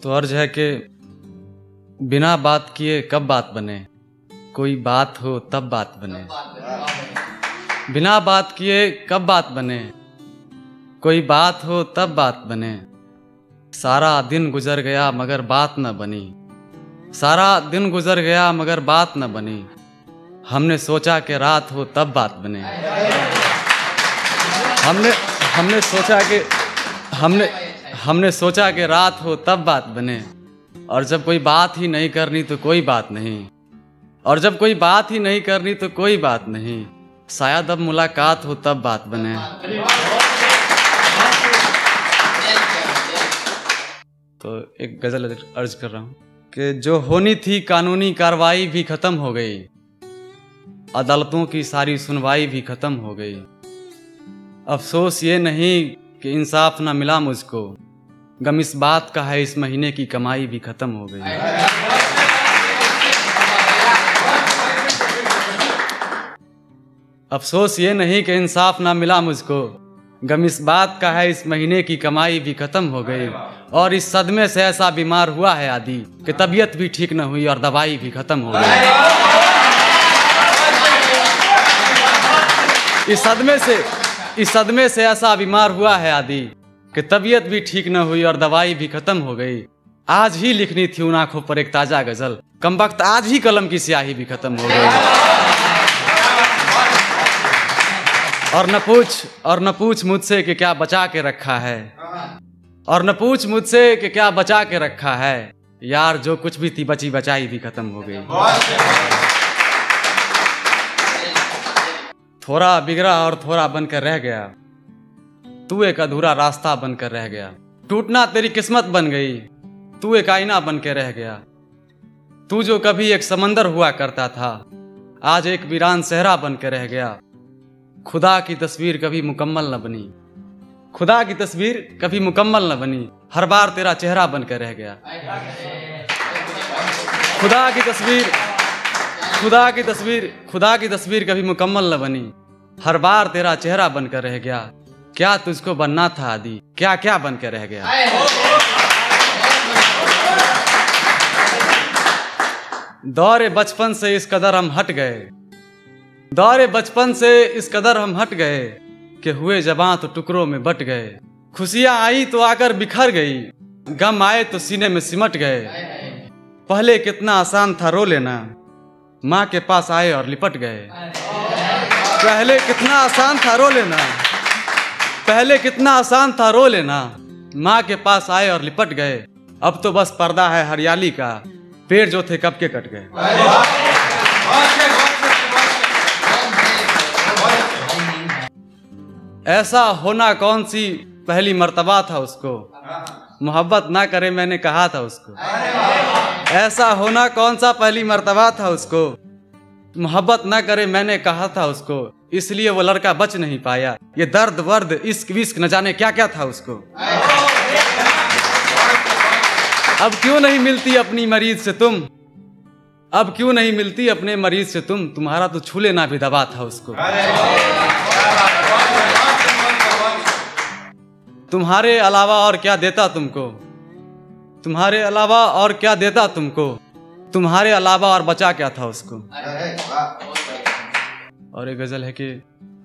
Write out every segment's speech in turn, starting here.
तो अर्ज है कि बिना बात किए कब बात बने, कोई बात हो तब बात बने। बिना बात किए कब बात बने, कोई बात हो तब बात बने। सारा दिन गुजर गया मगर बात न बनी, सारा दिन गुजर गया मगर बात न बनी। हमने सोचा कि रात हो तब बात बने। हमने सोचा कि रात हो तब बात बने। और जब कोई बात ही नहीं करनी तो कोई बात नहीं, और जब कोई बात ही नहीं करनी तो कोई बात नहीं। शायद अब मुलाकात हो तब बात बने। तो एक गजल अर्ज कर रहा हूँ कि जो होनी थी कानूनी कार्रवाई भी खत्म हो गई, अदालतों की सारी सुनवाई भी खत्म हो गई। अफसोस ये नहीं कि इंसाफ ना मिला मुझको, गम इस बात का है इस महीने की कमाई भी खत्म हो गई। अफसोस ये नहीं कि इंसाफ ना मिला मुझको, गम इस बात का है इस महीने की कमाई भी खत्म हो गई। और इस सदमे से ऐसा बीमार हुआ है आदि कि तबीयत भी ठीक न हुई और दवाई भी खत्म हो गई। इस सदमे से ऐसा बीमार हुआ है आदि कि तबीयत भी ठीक न हुई और दवाई भी खत्म हो गई। आज ही लिखनी थी उन आंखों पर एक ताजा गजल, कमबख्त आज ही कलम की स्याही भी खत्म हो गई। और न पूछ मुझसे कि क्या बचा के रखा है, और न पूछ मुझसे कि क्या बचा के रखा है। यार जो कुछ भी थी बची बचाई भी खत्म हो गई। थोड़ा बिगड़ा और थोड़ा बनकर रह गया, तू एक अधूरा रास्ता बनकर रह गया। टूटना तेरी किस्मत बन गई, तू एक आईना बन के रह गया। तू जो कभी एक समंदर हुआ करता था, आज एक वीरान सहरा बन के रह गया। खुदा की तस्वीर कभी मुकम्मल न बनी, खुदा की तस्वीर कभी मुकम्मल न बनी। हर बार तेरा चेहरा बन के रह गया। खुदा की तस्वीर कभी मुकम्मल न बनी। हर बार तेरा चेहरा बनकर रह गया। क्या तुझको बनना था आदि, क्या क्या बन के रह गया। दौरे बचपन से इस कदर हम हट गए, दौरे बचपन से इस कदर हम हट गए कि हुए जबां तो टुकड़ों में बट गए। खुशियां आई तो आकर बिखर गई, गम आए तो सीने में सिमट गए। पहले कितना आसान था रो लेना, माँ के पास आए और लिपट गए। पहले कितना आसान था रो लेना, पहले कितना आसान था रो लेना। माँ के पास आए और लिपट गए। अब तो बस पर्दा है हरियाली का, पेड़ जो थे कब के कट गए। ऐसा होना कौन सी पहली मर्तबा था उसको, मोहब्बत ना करे मैंने कहा था उसको। ऐसा होना कौन सा पहली मर्तबा था उसको, मोहब्बत ना करे मैंने कहा था उसको। इसलिए वो लड़का बच नहीं पाया, ये दर्द वर्द इश्क विश्क न जाने क्या क्या था उसको। अब क्यों नहीं मिलती अपनी मरीज से तुम, अब क्यों नहीं मिलती अपने मरीज से तुम। तुम्हारा तो छू लेना भी दवा था उसको। तुम्हारे अलावा और क्या देता तुमको, तुम्हारे अलावा और क्या देता तुमको। तुम्हारे अलावा और बचा क्या था उसको। और एक गजल है कि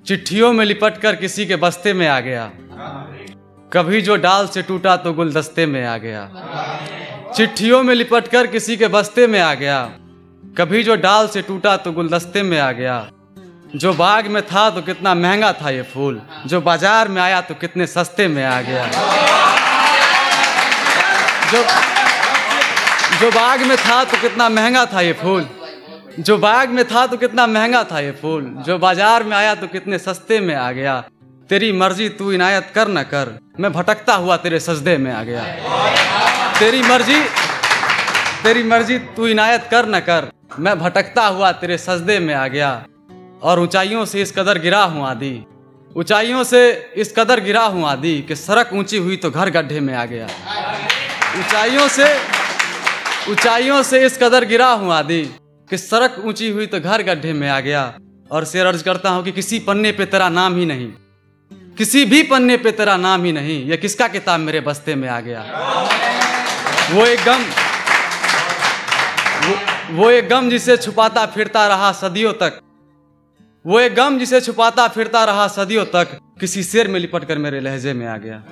चिट्ठियों में लिपट कर किसी के बस्ते में आ गया, कभी जो डाल से टूटा तो गुलदस्ते में आ गया। चिट्ठियों में लिपट कर किसी के बस्ते में आ गया, कभी जो डाल से टूटा तो गुलदस्ते में आ गया। जो बाग में था तो कितना महंगा था ये फूल, जो बाजार में आया तो कितने सस्ते में आ गया। जो बाग में था तो कितना महंगा था ये फूल, जो बाग में था तो कितना महंगा था ये फूल। जो बाजार में आया तो कितने सस्ते में आ गया। तेरी मर्जी तू इनायत कर न कर, मैं भटकता हुआ तेरे सजदे में आ गया। तेरी मर्जी तू इनायत कर न कर, मैं भटकता हुआ तेरे सजदे में आ गया। और ऊंचाइयों से इस कदर गिरा हूँ आदि, ऊंचाइयों से इस कदर गिरा हूँ आदि कि सड़क ऊंची हुई तो घर गड्ढे में आ गया। ऊंचाइयों से इस कदर गिरा हूँ आदि कि सड़क ऊंची हुई तो घर गड्ढे में आ गया। और शेर अर्ज करता हूँ कि किसी पन्ने पे तेरा नाम ही नहीं, किसी भी पन्ने पे तेरा नाम ही नहीं। ये किसका किताब मेरे बस्ते में आ गया। वो एक गम जिसे छुपाता फिरता रहा सदियों तक, वो एक गम जिसे छुपाता फिरता रहा सदियों तक, किसी शेर में लिपट कर मेरे लहजे में आ गया।